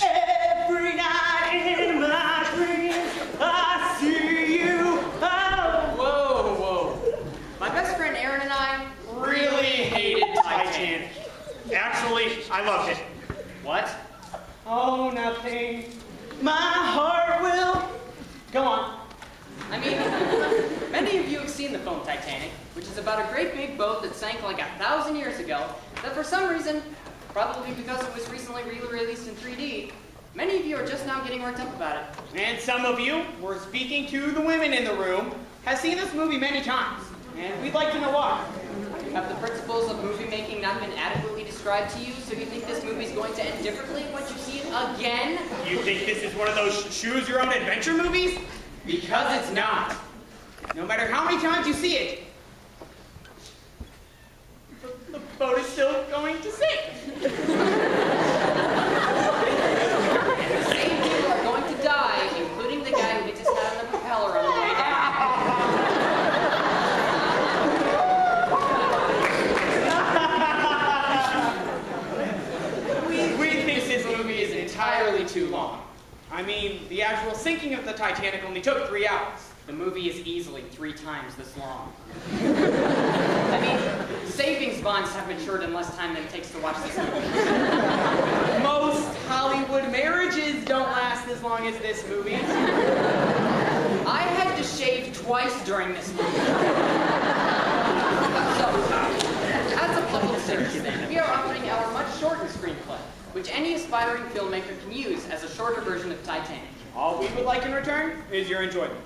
Every night in my dreams, I see you. Oh. Whoa, whoa. My best friend Aaron and I really hated Titanic. Actually, I loved it. What? Oh, nothing. My heart will. Go on. I mean, many of you have seen the film Titanic, which is about a great big boat that sank like 1,000 years ago, that for some reason, probably because it was recently re-released in 3D, many of you are just now getting worked up about it. And some of you, we're speaking to the women in the room, have seen this movie many times, and we'd like to know why. Have the principles of movie making not been adequately described to you, so you think this movie's going to end differently once you see it again? You think this is one of those choose your own adventure movies? Because it's not. No matter how many times you see it, the boat is still going to sink. And the same people are going to die, including the guy who hit his head on the propeller on the way down. We think this movie is entirely too long. I mean, the actual sinking of the Titanic only took 3 hours. The movie is easily 3 times this long. I mean, savings bonds have matured in less time than it takes to watch this movie. Most Hollywood marriages don't last as long as this movie. I had to shave twice during this movie. So, as a public service thing, we are offering our much shorter screenplay, which any aspiring filmmaker can use as a shorter version of Titanic. All we would like in return is your enjoyment.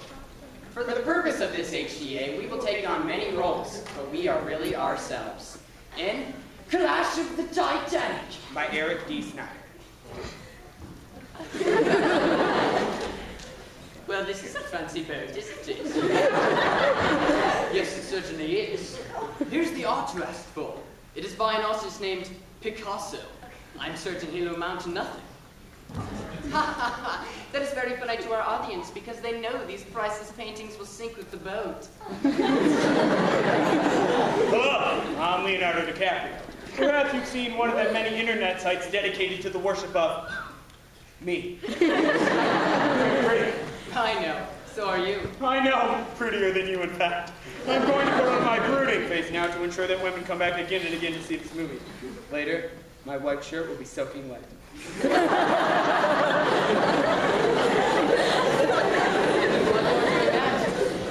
For the purpose of this HDA, we will take on many roles, but we are really ourselves. In Clash of the Titanic By Eric D. Snyder. Well, this is a fancy boat, isn't it? Yes, it certainly is. Here's the art you asked for. It is by an artist named Picasso. I'm certain he'll amount to nothing. That is very funny to our audience because they know these priceless paintings will sink with the boat. Hello, I'm Leonardo DiCaprio. Perhaps you've seen one of the many internet sites dedicated to the worship of me. I know. So are you. I know. Prettier than you, in fact. I'm going to put on my brooding face now to ensure that women come back again and again to see this movie. Later, my white shirt will be soaking wet.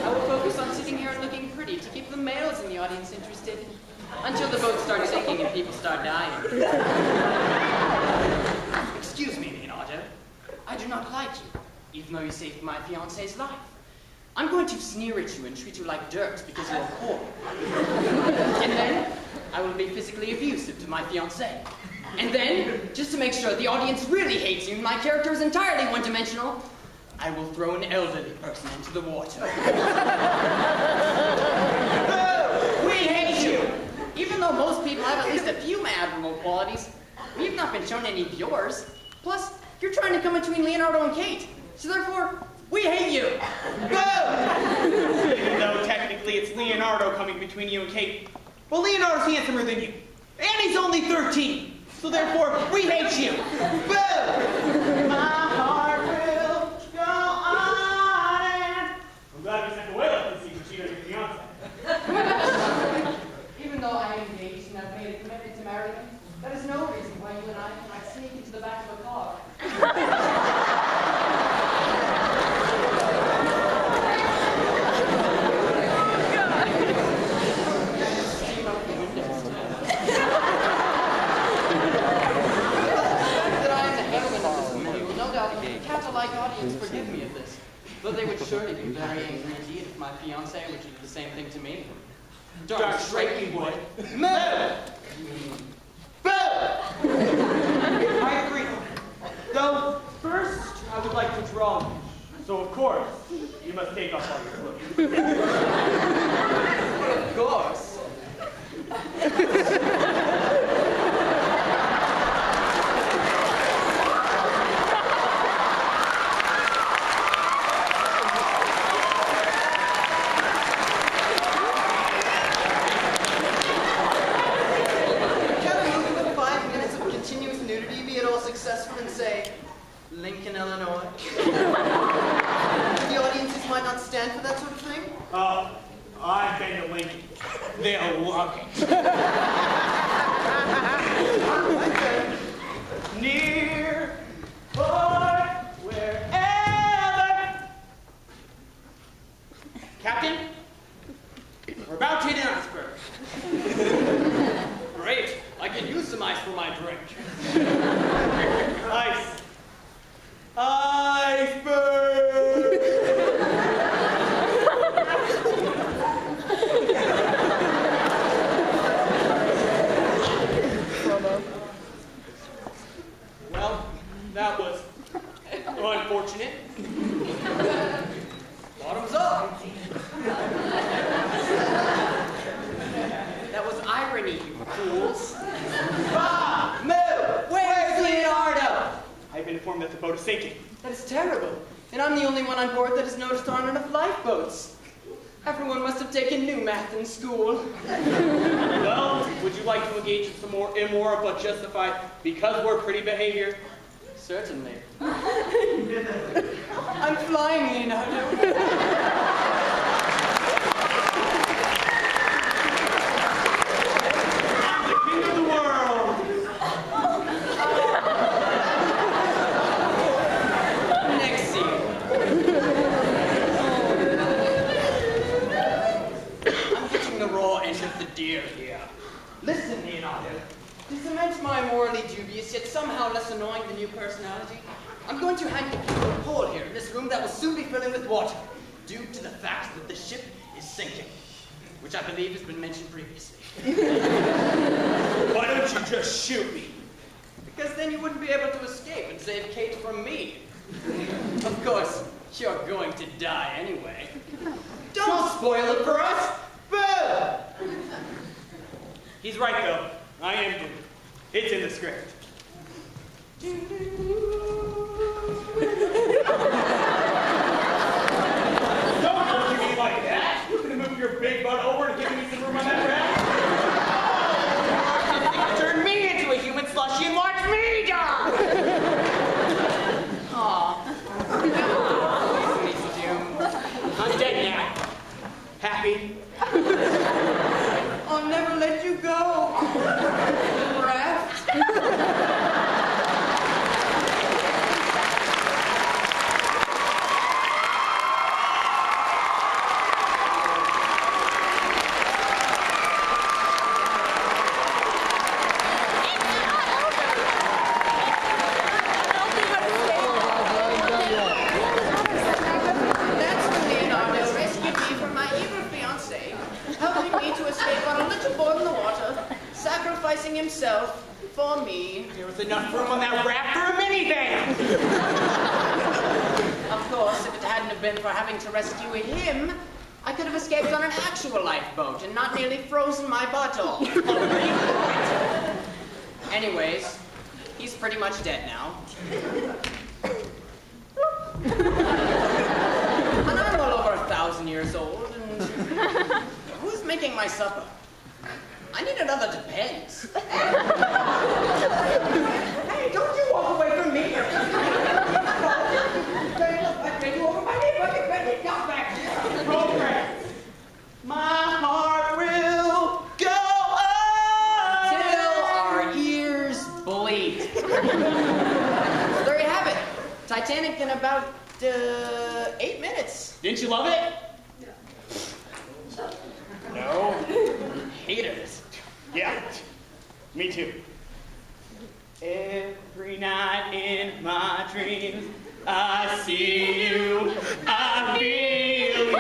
I will focus on sitting here and looking pretty to keep the males in the audience interested until the boat starts sinking and people start dying. Excuse me, Leonardo. I do not like you, even though you saved my fiancé's life. I'm going to sneer at you and treat you like dirt because you're poor. And then I will be physically abusive to my fiancé. And then, just to make sure the audience really hates you and my character is entirely one-dimensional, I will throw an elderly person into the water. We hate you! Even though most people have at least a few admirable qualities, we've not been shown any of yours. Plus, you're trying to come between Leonardo and Kate. So therefore, we hate you! Even though technically it's Leonardo coming between you and Kate. Well, Leonardo's handsomer than you. And he's only 13. So therefore, we hate you. Boo! My heart will go on and... I'm glad we sent Wyatt to see what she does with Beyonce. Even though I am engaged and I've made a commitment to marry him, that is no reason why you and I cannot sneak into the back of a car. Cat-alike audience forgive me of this, though they would surely be very angry indeed if my fiancé were to do the same thing to me. Darn straight we would. Moo! Boo! I agree. Though, first, I would like to draw you. So, of course, you must take off all your clothes. Well, of course. Successful and say, Lincoln, Illinois. The audiences might not stand for that sort of thing. I've been to Lincoln. They'll love it. Near, far, wherever. Captain, we're about to hit an iceberg. Great. I can use some ice for my drink. Ice. Iceberg! Well, that was unfortunate. Bottoms up. That was irony, you fools. Bob! Moo! Where's Leonardo? I've been informed that the boat is sinking. That is terrible. And I'm the only one on board that has noticed there aren't enough lifeboats. Everyone must have taken new math in school. Well, would you like to engage in some more immoral but justified because we're pretty behavior? Certainly. I'm flying, Leonardo. Dear, yeah. Listen, Leonardo. To cement my morally dubious yet somehow less annoying than you personality, I'm going to hang you to a pole here in this room that will soon be filling with water, due to the fact that the ship is sinking, which I believe has been mentioned previously. Why don't you just shoot me? Because then you wouldn't be able to escape and save Kate from me. Of course, you're going to die anyway. Don't spoil it for us! Boo! He's right, though. I am doomed. It's in the script. Don't look at me like that. You're gonna move your big butt over and give me some room on that raft? Turn me into a human slushy and watch me die! Aw. He's doomed. I'm dead now. Happy? I'll never let you go. Raft. That's when Leonardo rescued me from my evil fiancé, helping me to escape on a little boat in the water, sacrificing himself for me. There was enough room on that raft for a minivan! Of course, if it hadn't have been for having to rescue him, I could have escaped on an actual lifeboat and not nearly frozen my butt off. Anyways, he's pretty much dead now. And I'm well over 1,000 years old, and who's making my supper? I need another Depends. Hey, don't you walk away from me. My heart will go on Till our ears bleed. So there you have it. Titanic in about 8 minutes. Didn't you love it? No. Hated it. Yeah, me too. Every night in my dreams, I see you, I feel you.